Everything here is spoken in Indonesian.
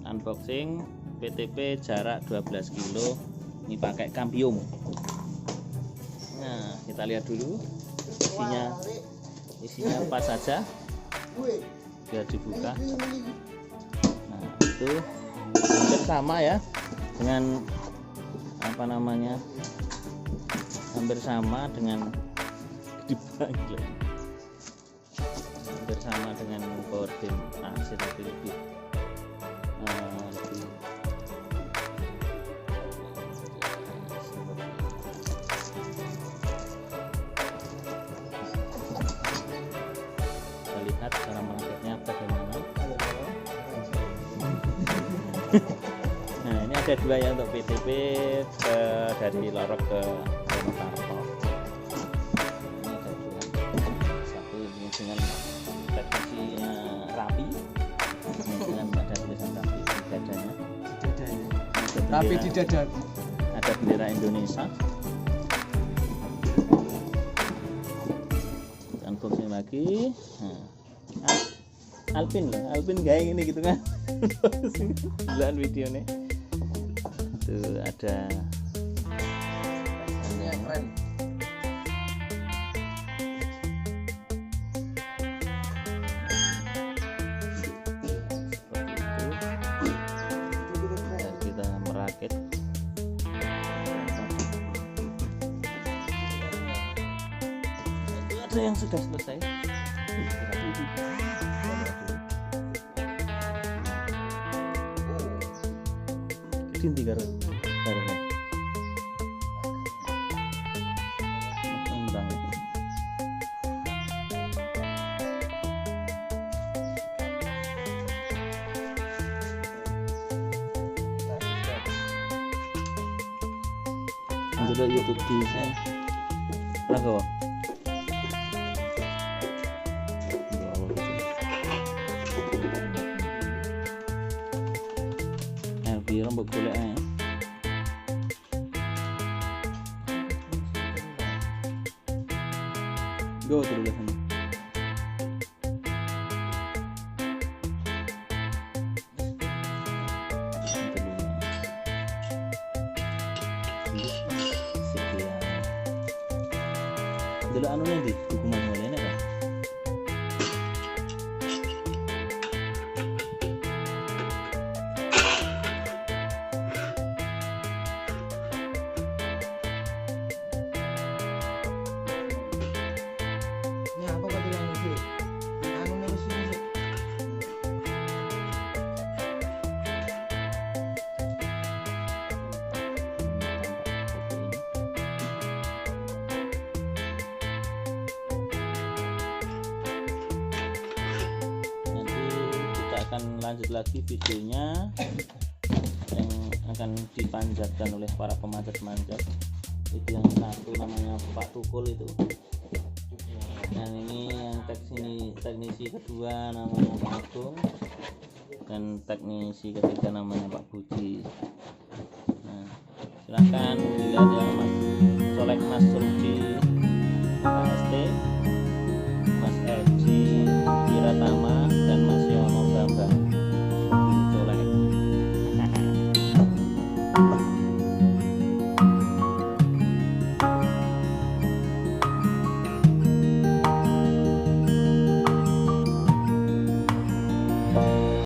Unboxing PTP jarak 12 kilo. Ini pakai Cambium. Nah, kita lihat dulu isinya apa saja. Biar dibuka. Nah, itu hampir sama ya dengan apa namanya, hampir sama dengan dipanggil, hampir sama dengan kordin AC, tapi lebih kita lihat cara merakitnya bagaimana. Nah, ini ada dua ya untuk PTP dari Lorok ke Wonokarto. Ini ada dua, satu ini dengan teknisinya rapi, dengan ada tulisan rapi di dadanya, rapi di dada, ada bendera Indonesia. Unboxing lagi. Nah, Alvin gaya ini gitu kan. Bulan videonya tuh ada ini yang keren. Seperti itu. Dan kita merakit. Itu ada yang sudah selesai. Dinti karo karena tentang untuk YouTube di sana rago biar mbok golek ae. Go terus sana. Dulu anu nih di hukuman mulai kan. Akan lanjut lagi videonya yang akan dipanjatkan oleh para pemanjat-manjat. Itu yang satu namanya Pak Tukul itu, yang ini yang teknisi kedua namanya Pak Agung, dan teknisi ketiga namanya Pak Budi. Nah, silahkan dilihat ya Mas Solek, Mas Rudi, Pak ST,